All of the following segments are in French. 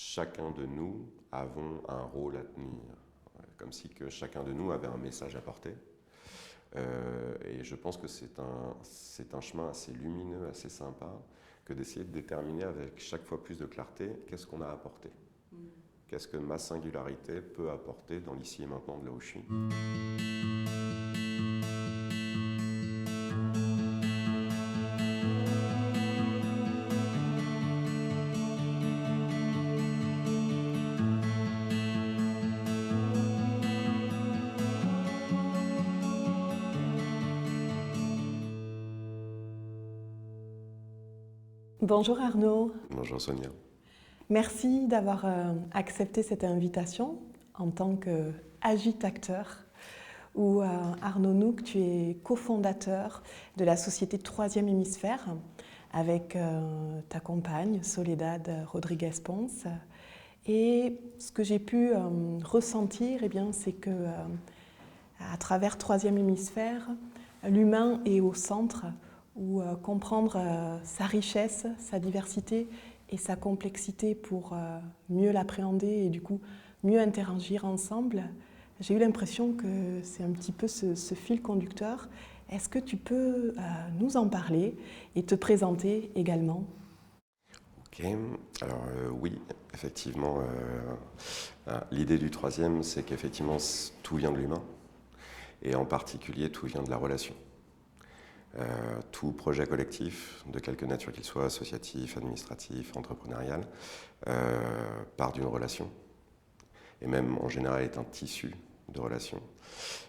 chacun de nous avons un rôle à tenir, comme si que chacun de nous avait un message à porter. Et je pense que c'est un chemin assez lumineux, assez sympa, que d'essayer de déterminer avec chaque fois plus de clarté qu'est-ce qu'on a apporté. Qu'est-ce que ma singularité peut apporter dans l'ici et maintenant de là où je suis. Bonjour Arnaud, Bonjour Sonia. merci d'avoir accepté cette invitation en tant qu'agitateur. Arnaud Nouk, tu es cofondateur de la société Troisième Hémisphère avec ta compagne Soledad Rodriguez-Pons. Et ce que j'ai pu ressentir, c'est que à travers Troisième Hémisphère, l'humain est au centre, où comprendre sa richesse, sa diversité et sa complexité pour mieux l'appréhender et du coup mieux interagir ensemble. J'ai eu l'impression que c'est un petit peu ce fil conducteur. Est-ce que tu peux nous en parler et te présenter également ? Ok, alors oui, effectivement, l'idée du troisième, c'est qu'effectivement tout vient de l'humain, et en particulier tout vient de la relation. Tout projet collectif, de quelque nature qu'il soit, associatif, administratif, entrepreneurial, part d'une relation, et même en général est un tissu de relation.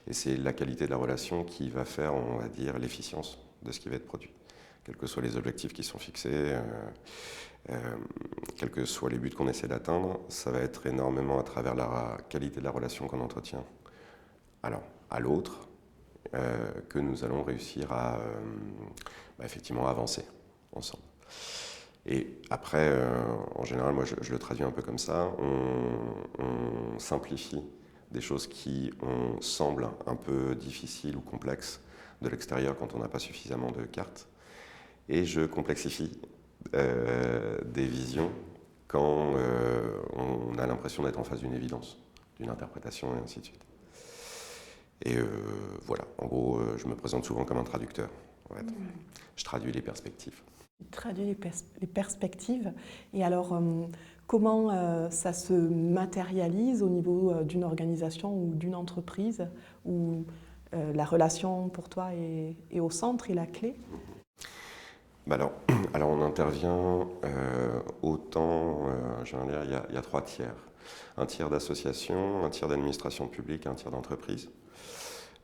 Et c'est la qualité de la relation qui va faire, on va dire, l'efficience de ce qui va être produit. Quels que soient les objectifs qui sont fixés, quels que soient les buts qu'on essaie d'atteindre, ça va être énormément à travers la qualité de la relation qu'on entretient. Alors, à l'autre, que nous allons réussir à effectivement avancer ensemble. Et après, en général, moi je le traduis un peu comme ça, on simplifie des choses qui semblent un peu difficiles ou complexes de l'extérieur quand on n'a pas suffisamment de cartes. Et je complexifie des visions quand on a l'impression d'être en face d'une évidence, d'une interprétation et ainsi de suite. Et voilà, en gros, je me présente souvent comme un traducteur. En fait. Je traduis les perspectives. Tu traduis les perspectives. Et alors, comment ça se matérialise au niveau d'une organisation ou d'une entreprise où la relation pour toi est au centre et la clé ? Alors on intervient autant, je veux dire, il y a 3 tiers. Un tiers d'association, un tiers d'administration publique, un tiers d'entreprise.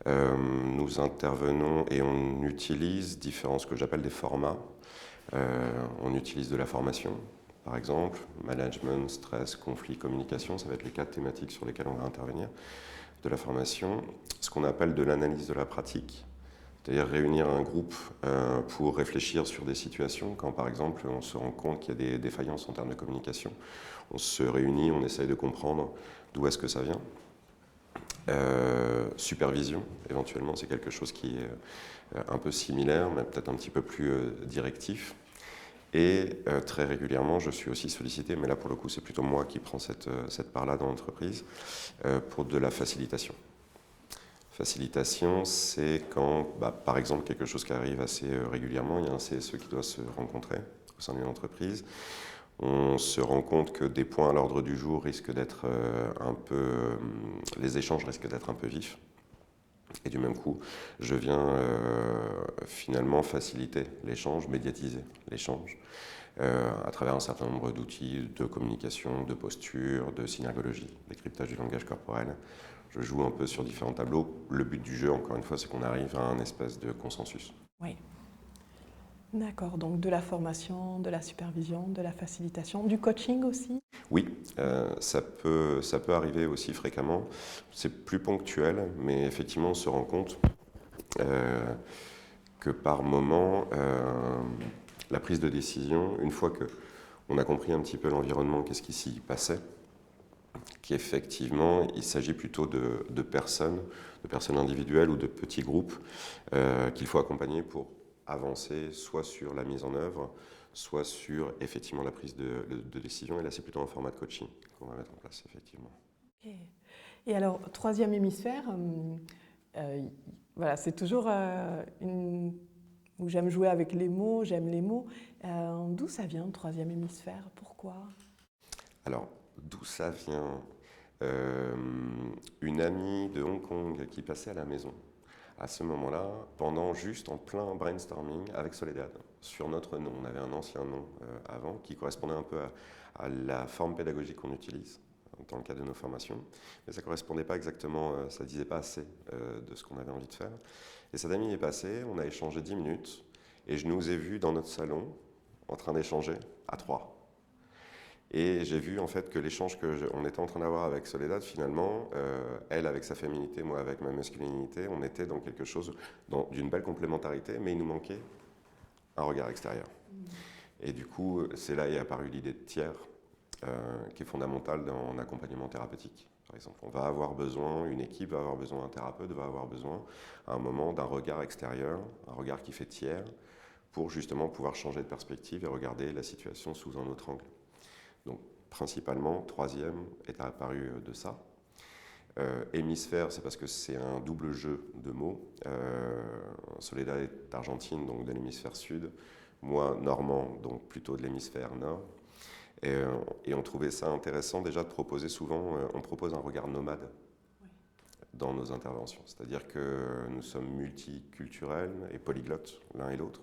Nous intervenons et on utilise différents, ce que j'appelle des formats. On utilise de la formation, par exemple, management, stress, conflit, communication, ça va être les 4 thématiques sur lesquelles on va intervenir. De la formation, ce qu'on appelle de l'analyse de la pratique, c'est-à-dire réunir un groupe pour réfléchir sur des situations. Quand par exemple on se rend compte qu'il y a des défaillances en termes de communication, on se réunit, on essaye de comprendre d'où est-ce que ça vient. Supervision, éventuellement, c'est quelque chose qui est un peu similaire, mais peut-être un petit peu plus directif. Et très régulièrement, je suis aussi sollicité, mais là pour le coup c'est plutôt moi qui prends cette part-là dans l'entreprise, pour de la facilitation. Facilitation, c'est quand, par exemple, quelque chose qui arrive assez régulièrement, il y a un CSE qui doit se rencontrer au sein d'une entreprise. On se rend compte que des points à l'ordre du jour risquent d'être les échanges risquent d'être un peu vifs. Et du même coup, je viens finalement faciliter l'échange, médiatiser l'échange à travers un certain nombre d'outils de communication, de posture, de synergologie, décryptage du langage corporel. Je joue un peu sur différents tableaux. Le but du jeu, encore une fois, c'est qu'on arrive à un espèce de consensus. Oui. D'accord, donc de la formation, de la supervision, de la facilitation, du coaching aussi ? Oui, ça peut arriver aussi fréquemment. C'est plus ponctuel, mais effectivement, on se rend compte que par moment, la prise de décision, une fois qu'on a compris un petit peu l'environnement, qu'est-ce qui s'y passait, qu'effectivement, il s'agit plutôt de personnes individuelles ou de petits groupes qu'il faut accompagner pour avancer soit sur la mise en œuvre, soit sur effectivement la prise de décision. Et là, c'est plutôt un format de coaching qu'on va mettre en place, effectivement. Ok. Et alors, troisième hémisphère, voilà, c'est toujours où j'aime jouer avec les mots, j'aime les mots. D'où ça vient, le troisième hémisphère? Pourquoi? Alors, d'où ça vient? Une amie de Hong Kong qui passait à la maison à ce moment-là, juste en plein brainstorming avec Soledad sur notre nom. On avait un ancien nom avant qui correspondait un peu à la forme pédagogique qu'on utilise dans le cadre de nos formations, mais ça ne correspondait pas exactement, ça ne disait pas assez de ce qu'on avait envie de faire. Et cette amie est passée, on a échangé 10 minutes, et je nous ai vus dans notre salon en train d'échanger à trois. Et j'ai vu en fait que l'échange qu'on était en train d'avoir avec Soledad, finalement, elle avec sa féminité, moi avec ma masculinité, on était dans quelque chose d'une belle complémentarité, mais il nous manquait un regard extérieur. Et du coup, c'est là est apparue l'idée de tiers, qui est fondamentale dans l'accompagnement thérapeutique. Par exemple, une équipe va avoir besoin, un thérapeute va avoir besoin à un moment d'un regard extérieur, un regard qui fait tiers, pour justement pouvoir changer de perspective et regarder la situation sous un autre angle. Donc, principalement, troisième est apparu de ça. Hémisphère, c'est parce que c'est un double jeu de mots. Soledad est argentine, donc de l'hémisphère sud. Moi, normand, donc plutôt de l'hémisphère nord. Et on trouvait ça intéressant déjà de proposer souvent, on propose un regard nomade dans nos interventions. C'est-à-dire que nous sommes multiculturels et polyglottes l'un et l'autre.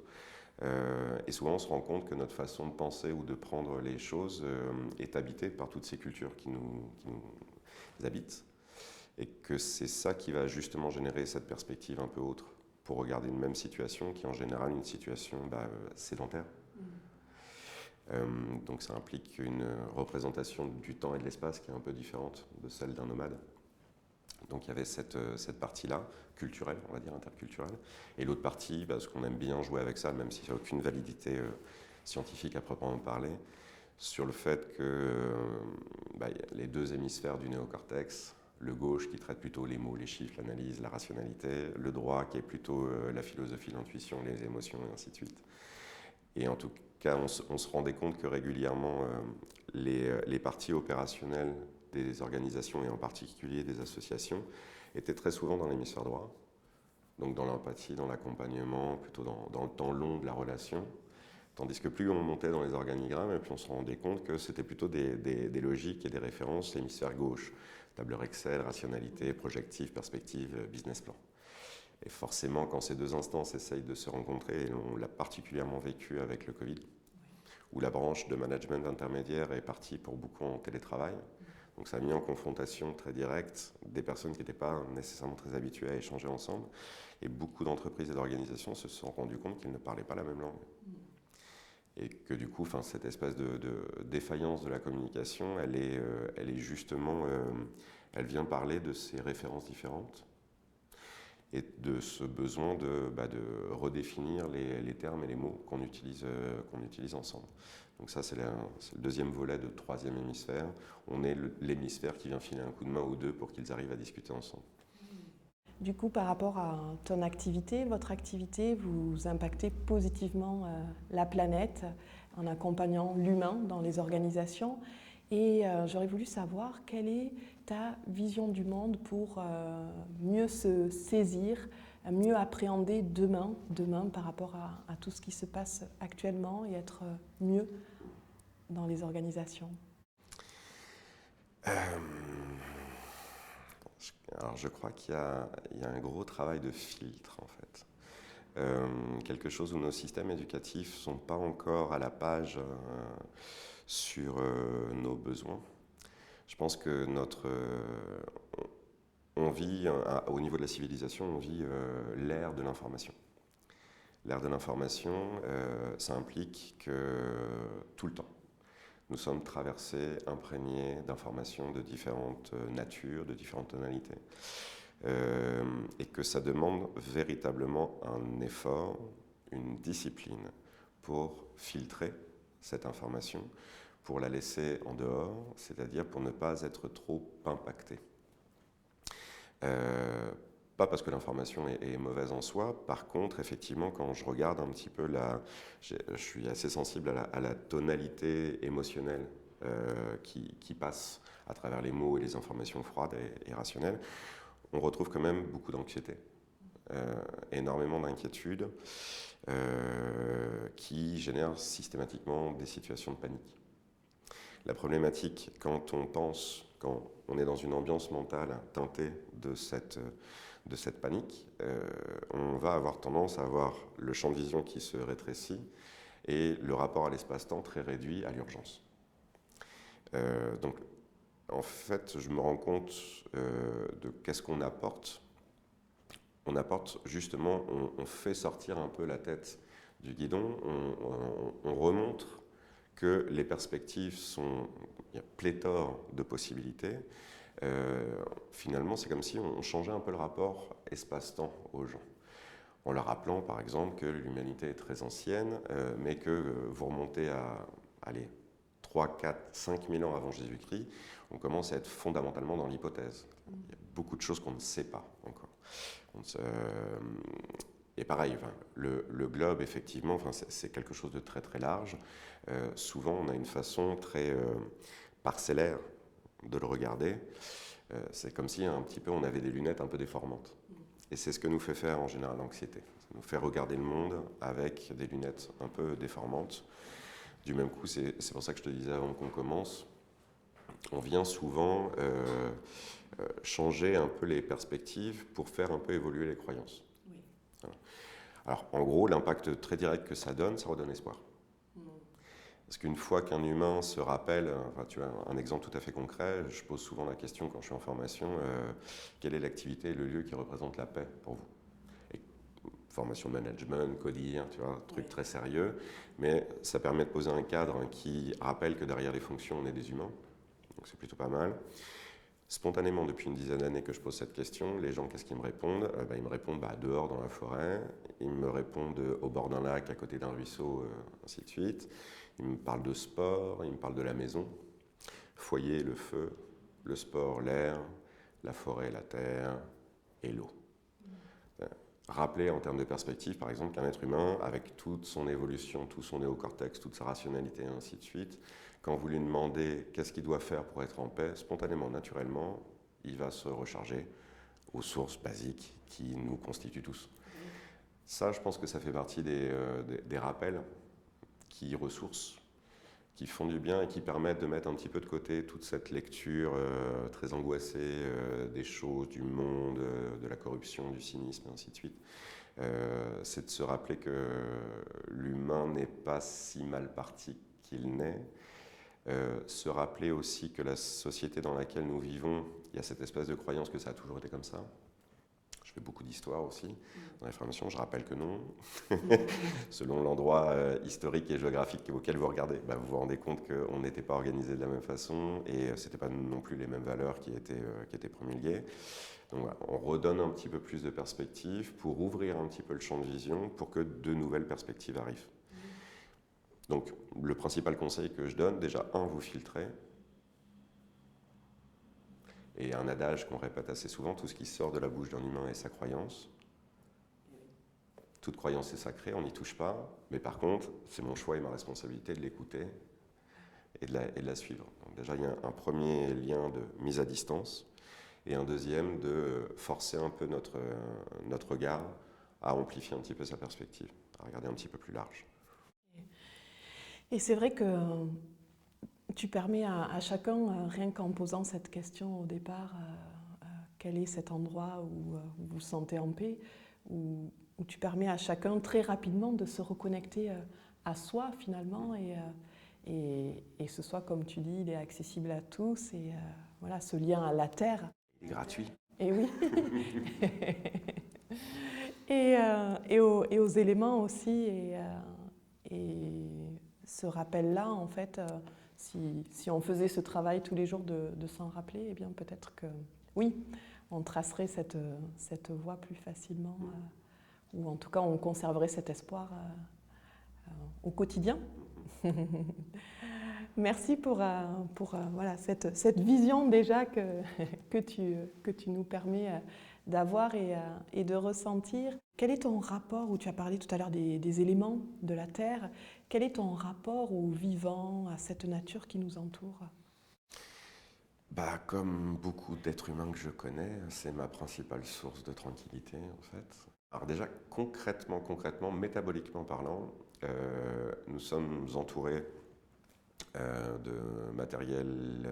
Et souvent, on se rend compte que notre façon de penser ou de prendre les choses est habitée par toutes ces cultures qui nous habitent. Et que c'est ça qui va justement générer cette perspective un peu autre pour regarder une même situation qui est en général une situation sédentaire. Donc ça implique une représentation du temps et de l'espace qui est un peu différente de celle d'un nomade. Donc il y avait cette partie-là, culturelle, on va dire, interculturelle. Et l'autre partie, parce qu'on aime bien jouer avec ça, même s'il n'y a aucune validité scientifique à proprement parler, sur le fait que les deux hémisphères du néocortex, le gauche qui traite plutôt les mots, les chiffres, l'analyse, la rationalité, le droit qui est plutôt la philosophie, l'intuition, les émotions et ainsi de suite. Et en tout cas, on se rendait compte que régulièrement, les parties opérationnelles des organisations et en particulier des associations étaient très souvent dans l'hémisphère droit, donc dans l'empathie, dans l'accompagnement, plutôt dans le temps long de la relation. Tandis que plus on montait dans les organigrammes, et plus on se rendait compte que c'était plutôt des logiques et des références l'hémisphère gauche. Tableur Excel, rationalité, projectif, perspective, business plan. Et forcément, quand ces deux instances essayent de se rencontrer, et on l'a particulièrement vécu avec le Covid, où la branche de management intermédiaire est partie pour beaucoup en télétravail. Donc ça a mis en confrontation très directe des personnes qui n'étaient pas nécessairement très habituées à échanger ensemble. Et beaucoup d'entreprises et d'organisations se sont rendues compte qu'ils ne parlaient pas la même langue. Et que du coup, cette espèce de défaillance de la communication, elle est justement, elle vient parler de ces références différentes et de ce besoin de redéfinir les termes et les mots qu'on utilise ensemble. Donc ça, c'est le deuxième volet de troisième hémisphère. On est l'hémisphère qui vient filer un coup de main aux deux pour qu'ils arrivent à discuter ensemble. Du coup, par rapport à ton activité, votre activité, vous impactez positivement la planète en accompagnant l'humain dans les organisations. Et j'aurais voulu savoir quelle est ta vision du monde pour mieux se saisir, mieux appréhender demain par rapport à tout ce qui se passe actuellement et être mieux dans les organisations. Alors je crois qu'il y a un gros travail de filtre en fait. Quelque chose où nos systèmes éducatifs ne sont pas encore à la page sur nos besoins. Je pense que on vit, au niveau de la civilisation, on vit l'ère de l'information. L'ère de l'information, ça implique que tout le temps, nous sommes traversés, imprégnés d'informations de différentes natures, de différentes tonalités. Et que ça demande véritablement un effort, une discipline pour filtrer cette information, pour la laisser en dehors, c'est-à-dire pour ne pas être trop impacté. Pas parce que l'information est mauvaise en soi. Par contre, effectivement, quand je regarde un petit peu je suis assez sensible à la tonalité émotionnelle qui passe à travers les mots et les informations froides et rationnelles. On retrouve quand même beaucoup d'anxiété, énormément d'inquiétude, qui génèrent systématiquement des situations de panique. La problématique, quand on est dans une ambiance mentale teintée de cette panique, on va avoir tendance à avoir le champ de vision qui se rétrécit et le rapport à l'espace-temps très réduit à l'urgence. Donc, en fait, je me rends compte de qu'est-ce qu'on apporte. On apporte justement, on fait sortir un peu la tête du guidon, on remontre que les perspectives sont, il y a pléthore de possibilités. Finalement, c'est comme si on changeait un peu le rapport espace-temps aux gens. En leur rappelant, par exemple, que l'humanité est très ancienne, mais que vous remontez à, allez, 3, 4, 5 000 ans avant Jésus-Christ, on commence à être fondamentalement dans l'hypothèse. Il y a beaucoup de choses qu'on ne sait pas encore. Et pareil, le globe, effectivement, c'est quelque chose de très très large. Souvent, on a une façon très parcellaire de le regarder. C'est comme si un petit peu on avait des lunettes un peu déformantes. Et c'est ce que nous fait faire en général l'anxiété. Ça nous fait regarder le monde avec des lunettes un peu déformantes. Du même coup, c'est pour ça que je te disais avant qu'on commence, on vient souvent changer un peu les perspectives pour faire un peu évoluer les croyances. Oui. Voilà. Alors, en gros, l'impact très direct que ça redonne espoir. Parce qu'une fois qu'un humain se rappelle, tu as un exemple tout à fait concret, je pose souvent la question quand je suis en formation, quelle est l'activité et le lieu qui représente la paix pour vous? Et formation de management, codir, tu vois, truc très sérieux, mais ça permet de poser un cadre qui rappelle que derrière les fonctions, on est des humains, donc c'est plutôt pas mal. Spontanément, depuis une dizaine d'années que je pose cette question, les gens, qu'est-ce qu'ils me répondent? Ils me répondent dehors dans la forêt, ils me répondent au bord d'un lac, à côté d'un ruisseau, ainsi de suite. Ils me parlent de sport, ils me parlent de la maison, foyer, le feu, le sport, l'air, la forêt, la terre et l'eau. Rappeler en termes de perspective, par exemple, qu'un être humain, avec toute son évolution, tout son néocortex, toute sa rationalité, et ainsi de suite, quand vous lui demandez qu'est-ce qu'il doit faire pour être en paix, spontanément, naturellement, il va se recharger aux sources basiques qui nous constituent tous. Ça, je pense que ça fait partie des rappels qui ressourcent, qui font du bien et qui permettent de mettre un petit peu de côté toute cette lecture très angoissée des choses, du monde, de la corruption, du cynisme, et ainsi de suite. C'est de se rappeler que l'humain n'est pas si mal parti qu'il n'est. Se rappeler aussi que la société dans laquelle nous vivons, il y a cette espèce de croyance que ça a toujours été comme ça. Je fais beaucoup d'histoire aussi dans les formations, je rappelle que non. Selon l'endroit historique et géographique auquel vous regardez, vous vous rendez compte qu'on n'était pas organisé de la même façon et ce n'étaient pas non plus les mêmes valeurs qui étaient promulguées. Donc voilà, on redonne un petit peu plus de perspectives pour ouvrir un petit peu le champ de vision pour que de nouvelles perspectives arrivent. Donc le principal conseil que je donne, déjà, vous filtrez. Et un adage qu'on répète assez souvent, tout ce qui sort de la bouche d'un humain est sa croyance. Toute croyance est sacrée, on n'y touche pas. Mais par contre, c'est mon choix et ma responsabilité de l'écouter et de la suivre. Donc déjà, il y a un premier lien de mise à distance et un deuxième de forcer un peu notre regard à amplifier un petit peu sa perspective, à regarder un petit peu plus large. Et c'est vrai que tu permets à chacun, rien qu'en posant cette question au départ, quel est cet endroit où vous vous sentez en paix, où tu permets à chacun très rapidement de se reconnecter à soi finalement et ce soit, comme tu dis, il est accessible à tous et voilà, ce lien à la terre. Il est gratuit. Et oui. et aux éléments aussi et ce rappel-là, en fait, si on faisait ce travail tous les jours de s'en rappeler, eh bien peut-être que oui, on tracerait cette voie plus facilement, ou en tout cas on conserverait cet espoir au quotidien. Merci pour voilà, cette vision déjà que tu nous permets d'avoir et de ressentir. Quel est ton rapport, où tu as parlé tout à l'heure des éléments de la Terre, quel est ton rapport au vivant, à cette nature qui nous entoure? Bah, comme beaucoup d'êtres humains que je connais, c'est ma principale source de tranquillité en fait. Alors déjà, concrètement, métaboliquement parlant, nous sommes entourés de matériel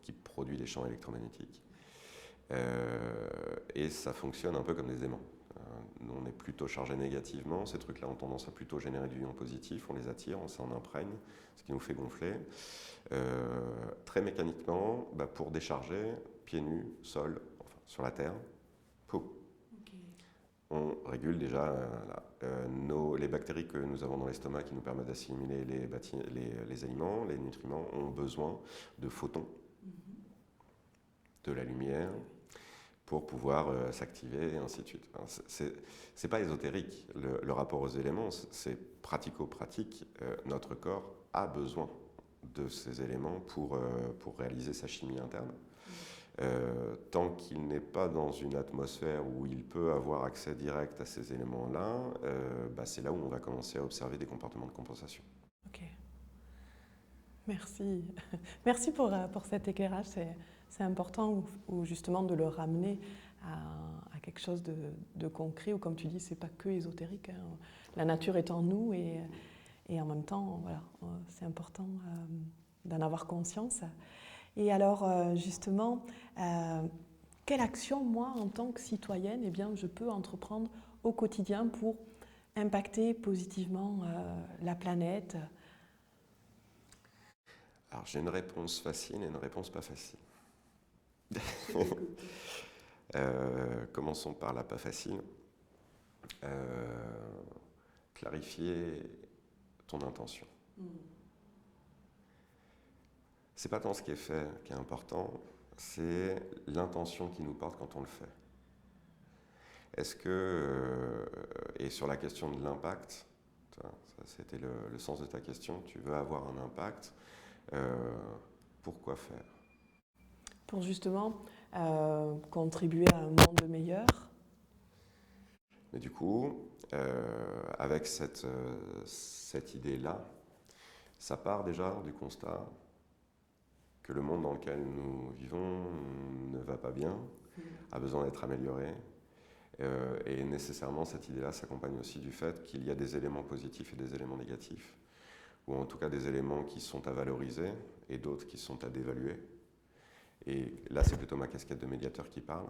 qui produit des champs électromagnétiques. Et ça fonctionne un peu comme des aimants. Nous, on est plutôt chargé négativement. Ces trucs-là ont tendance à plutôt générer du ion positif. On les attire, on s'en imprègne, ce qui nous fait gonfler. Très mécaniquement, bah, pour décharger, pieds nus, sol, enfin, sur la terre, pouf. Okay. On régule déjà les bactéries que nous avons dans l'estomac qui nous permettent d'assimiler les aliments, les nutriments, ont besoin de photons, de la lumière, pour pouvoir s'activer et ainsi de suite. C'est pas ésotérique, le rapport aux éléments, c'est pratico-pratique. Notre corps a besoin de ces éléments pour réaliser sa chimie interne. Tant qu'il n'est pas dans une atmosphère où il peut avoir accès direct à ces éléments-là, bah c'est là où on va commencer à observer des comportements de compensation. Ok. Merci. Merci pour cet éclairage. C'est important justement de le ramener à quelque chose de concret, ou comme tu dis, c'est pas que ésotérique. Hein. La nature est en nous et en même temps, voilà, c'est important d'en avoir conscience. Et alors, justement, quelle action, moi, en tant que citoyenne, eh bien, je peux entreprendre au quotidien pour impacter positivement la planète? Alors, j'ai une réponse facile et une réponse pas facile. Commençons par la pas facile. Clarifier ton intention. C'est pas tant ce qui est fait qui est important, c'est l'intention qui nous porte quand on le fait. Est-ce que, et sur la question de l'impact, ça c'était le sens de ta question, tu veux avoir un impact, pourquoi faire? Pour justement contribuer à un monde meilleur. Mais du coup, avec cette idée-là, ça part déjà du constat que le monde dans lequel nous vivons ne va pas bien, a besoin d'être amélioré. Et nécessairement, cette idée-là s'accompagne aussi du fait qu'il y a des éléments positifs et des éléments négatifs, ou en tout cas des éléments qui sont à valoriser et d'autres qui sont à dévaluer. Et là, c'est plutôt ma casquette de médiateur qui parle.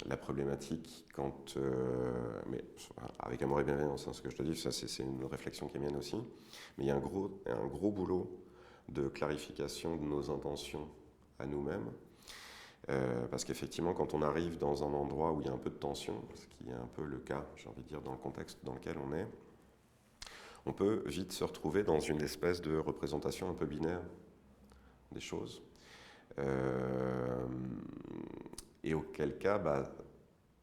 La problématique, mais avec amour et bienveillance, hein, ce que je te dis, ça c'est une réflexion qui est mienne aussi, mais il y a un gros boulot de clarification de nos intentions à nous-mêmes, parce qu'effectivement, quand on arrive dans un endroit où il y a un peu de tension, ce qui est un peu le cas, j'ai envie de dire, dans le contexte dans lequel on peut vite se retrouver dans une espèce de représentation un peu binaire des choses. Et auquel cas,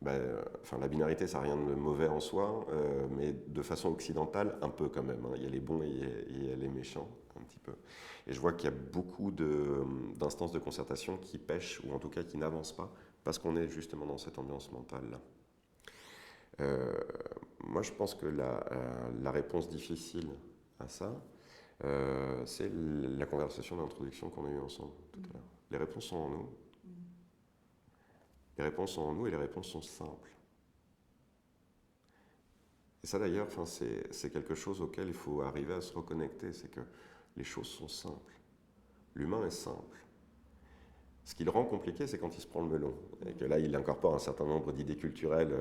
la binarité, ça n'a rien de mauvais en soi, mais de façon occidentale, un peu quand même. Hein. Il y a les bons et il y a les méchants, un petit peu. Et je vois qu'il y a beaucoup d'instances de concertation qui pêchent, ou en tout cas qui n'avancent pas, parce qu'on est justement dans cette ambiance mentale-là. Moi, je pense que la réponse difficile à ça, c'est la conversation d'introduction qu'on a eue ensemble tout à l'heure. Les réponses sont en nous. Les réponses sont en nous et les réponses sont simples. Et ça d'ailleurs, c'est quelque chose auquel il faut arriver à se reconnecter, c'est que les choses sont simples. L'humain est simple. Ce qui le rend compliqué, c'est quand il se prend le melon. Et que là, il incorpore un certain nombre d'idées culturelles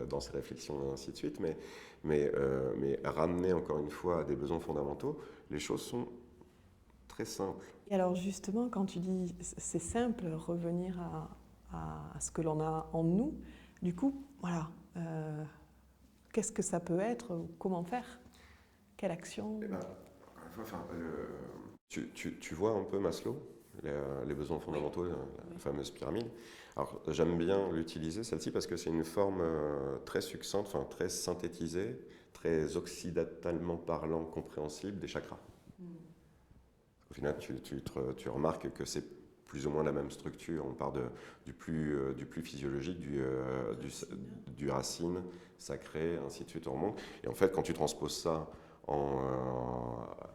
dans ses réflexions et ainsi de suite. Mais ramener encore une fois à des besoins fondamentaux, les choses sont très simples. Et alors justement, quand tu dis c'est simple, revenir à ce que l'on a en nous, du coup, voilà, qu'est-ce que ça peut être? Comment faire? Quelle action? Encore une fois, tu vois un peu Maslow, les besoins fondamentaux, la fameuse pyramide. Alors j'aime bien l'utiliser, celle-ci, parce que c'est une forme très succincte, enfin très synthétisée, très occidentalement parlant, compréhensible des chakras. Au final, tu remarques que c'est plus ou moins la même structure. On part du plus physiologique, du racine, sacré, ainsi de suite, on remonte. Et en fait, quand tu transposes ça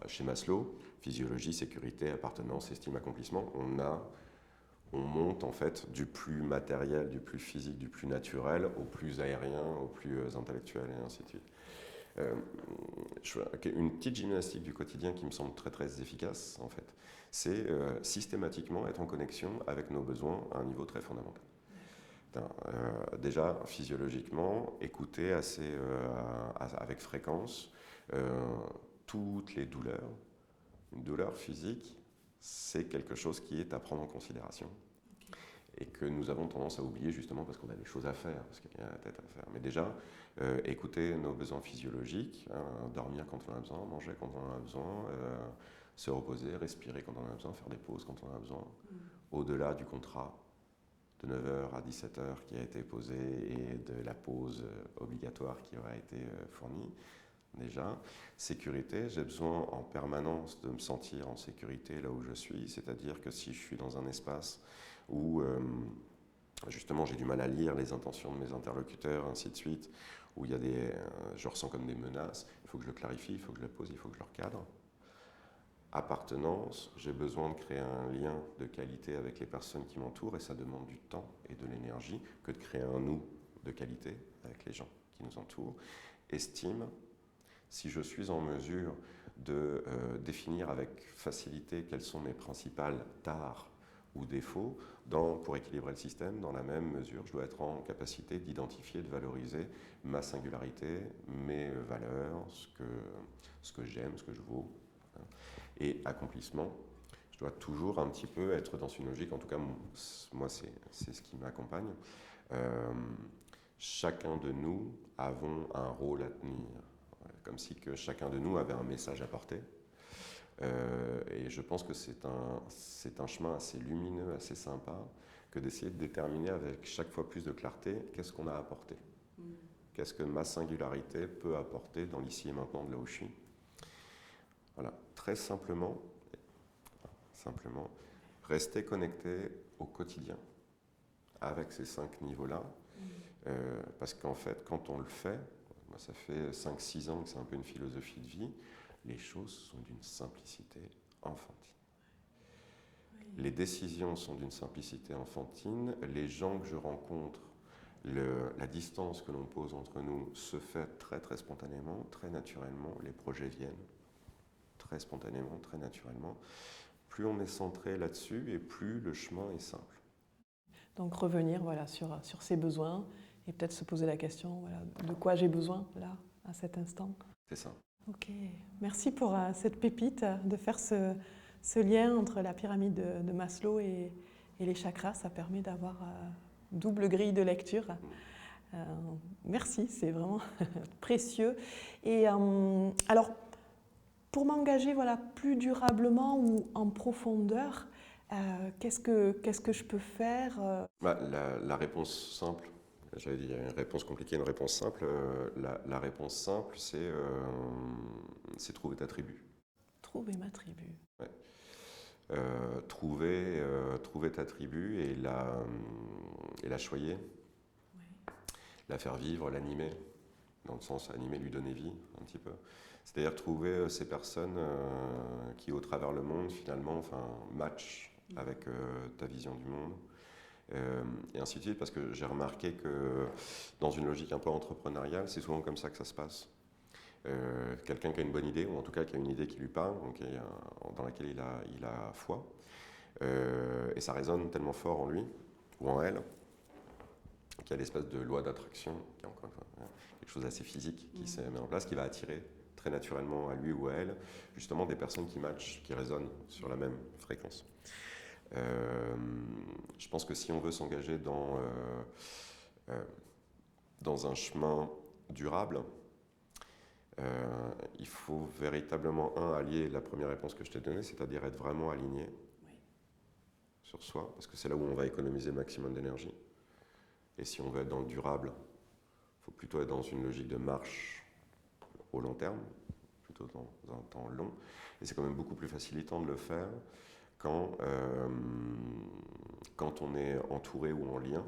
chez Maslow, physiologie, sécurité, appartenance, estime, accomplissement, on monte en fait du plus matériel, du plus physique, du plus naturel, au plus aérien, au plus intellectuel, et ainsi de suite. Une petite gymnastique du quotidien qui me semble très très efficace, en fait, c'est systématiquement être en connexion avec nos besoins à un niveau très fondamental. Déjà, physiologiquement, écouter avec fréquence toutes les douleurs. Une douleur physique, c'est quelque chose qui est à prendre en considération. Et que nous avons tendance à oublier justement parce qu'on a des choses à faire, parce qu'il y a la tête à faire. Mais déjà, écouter nos besoins physiologiques, dormir quand on en a besoin, manger quand on en a besoin, se reposer, respirer quand on en a besoin, faire des pauses quand on en a besoin, au-delà du contrat de 9h à 17h qui a été posé et de la pause obligatoire qui aura été fournie. Déjà, sécurité, j'ai besoin en permanence de me sentir en sécurité là où je suis, c'est-à-dire que si je suis dans un espace où justement j'ai du mal à lire les intentions de mes interlocuteurs, ainsi de suite, où il y a je ressens comme des menaces, il faut que je le clarifie, il faut que je le pose, il faut que je le recadre. Appartenance, j'ai besoin de créer un lien de qualité avec les personnes qui m'entourent et ça demande du temps et de l'énergie que de créer un nous de qualité avec les gens qui nous entourent. Estime, si je suis en mesure de définir avec facilité quelles sont mes principales tares ou défauts, pour équilibrer le système, dans la même mesure, je dois être en capacité d'identifier, de valoriser ma singularité, mes valeurs, ce que j'aime, ce que je vaux. Et accomplissement, je dois toujours un petit peu être dans une logique, en tout cas moi c'est ce qui m'accompagne. Chacun de nous avons un rôle à tenir. Comme si que chacun de nous avait un message à porter. Et je pense que c'est un chemin assez lumineux, assez sympa, que d'essayer de déterminer avec chaque fois plus de clarté qu'est-ce qu'on a à apporter. Qu'est-ce que ma singularité peut apporter dans l'ici et maintenant de là où je suis. Voilà, très simplement, rester connecté au quotidien avec ces 5 niveaux-là. Parce qu'en fait, quand on le fait, moi, ça fait 5-6 ans que c'est un peu une philosophie de vie, les choses sont d'une simplicité enfantine. Oui. Les décisions sont d'une simplicité enfantine, les gens que je rencontre, la distance que l'on pose entre nous se fait très très spontanément, très naturellement, les projets viennent très spontanément, très naturellement. Plus on est centré là-dessus et plus le chemin est simple. Donc revenir voilà, sur ses besoins et peut-être se poser la question voilà, de quoi j'ai besoin là, à cet instant. C'est ça. Ok, merci pour cette pépite de faire ce lien entre la pyramide de Maslow et les chakras. Ça permet d'avoir double grille de lecture. Merci, c'est vraiment précieux. Et alors, pour m'engager voilà, plus durablement ou en profondeur, qu'est-ce que je peux faire la réponse simple, j'allais dire une réponse compliquée, une réponse simple. La réponse simple, c'est trouver ta tribu. Trouver ma tribu. Ouais. Trouver ta tribu et la choyer, oui. La faire vivre, l'animer, dans le sens animer, lui donner vie un petit peu. C'est-à-dire trouver ces personnes qui, au travers le monde, finalement, matchent avec ta vision du monde. Et ainsi de suite, parce que j'ai remarqué que dans une logique un peu entrepreneuriale, c'est souvent comme ça que ça se passe. Quelqu'un qui a une bonne idée, ou en tout cas qui a une idée qui lui parle, donc, dans laquelle il a foi, et ça résonne tellement fort en lui, ou en elle, qu'il y a l'espèce de loi d'attraction, qui est encore une fois quelque chose d'assez physique, qui se met en place, qui va attirer très naturellement à lui ou à elle, justement des personnes qui matchent, qui résonnent sur la même fréquence. Je pense que si on veut s'engager dans un chemin durable, il faut véritablement, allier la première réponse que je t'ai donnée, c'est-à-dire être vraiment aligné sur soi, parce que c'est là où on va économiser le maximum d'énergie. Et si on veut être dans le durable, il faut plutôt être dans une logique de marche au long terme, plutôt dans un temps long. Et c'est quand même beaucoup plus facilitant de le faire quand on est entouré ou en lien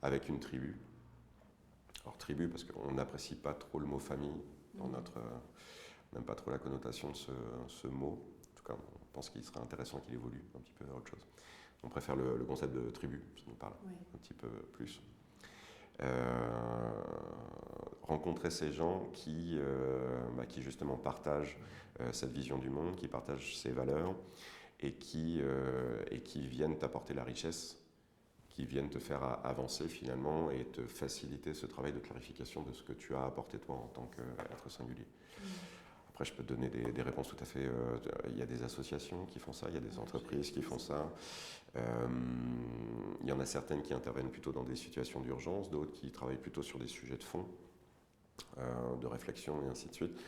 avec une tribu. Alors tribu, parce qu'on n'apprécie pas trop le mot famille, on n'aime pas trop la connotation de ce mot. En tout cas, on pense qu'il serait intéressant qu'il évolue un petit peu vers autre chose. On préfère le concept de tribu, ça nous parle un petit peu plus. Rencontrer ces gens qui justement partagent cette vision du monde, qui partagent ces valeurs et qui viennent t'apporter la richesse, qui viennent te faire avancer finalement et te faciliter ce travail de clarification de ce que tu as apporté toi en tant qu'être singulier. Après, je peux te donner des réponses tout à fait. Il y a des associations qui font ça, il y a des entreprises qui font ça. Il y en a certaines qui interviennent plutôt dans des situations d'urgence, d'autres qui travaillent plutôt sur des sujets de fond, de réflexion et ainsi de suite.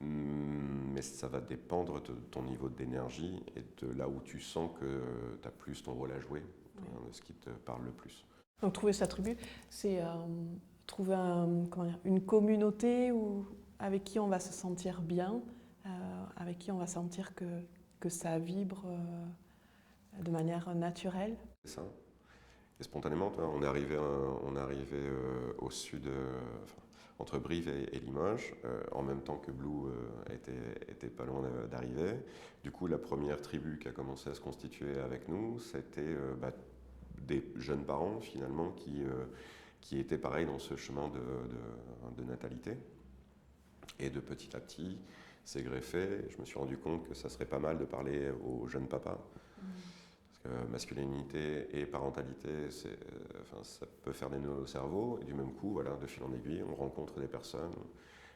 Mais ça va dépendre de ton niveau d'énergie et de là où tu sens que tu as plus ton rôle à jouer, de ce qui te parle le plus. Donc trouver sa tribu, c'est trouver une communauté avec qui on va se sentir bien, avec qui on va sentir que ça vibre de manière naturelle. C'est ça. Et spontanément, on est arrivé au sud, entre Brive et Limoges, en même temps que Blue était pas loin d'arriver. Du coup, la première tribu qui a commencé à se constituer avec nous, c'était des jeunes parents finalement qui étaient pareil dans ce chemin de natalité. Et de petit à petit, c'est greffé. Je me suis rendu compte que ça serait pas mal de parler aux jeunes papas. Parce que masculinité et parentalité, ça peut faire des nœuds au cerveau. Et du même coup, voilà, de fil en aiguille, on rencontre des personnes.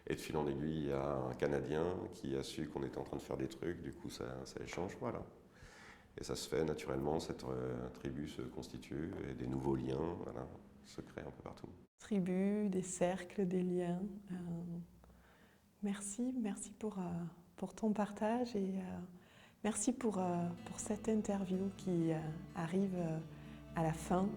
Et de fil en aiguille, il y a un Canadien qui a su qu'on était en train de faire des trucs. Du coup, ça échange, voilà. Et ça se fait naturellement, cette tribu se constitue et des nouveaux liens se créent un peu partout. Tribu, des cercles, des liens. Merci pour ton partage et merci pour cette interview qui arrive à la fin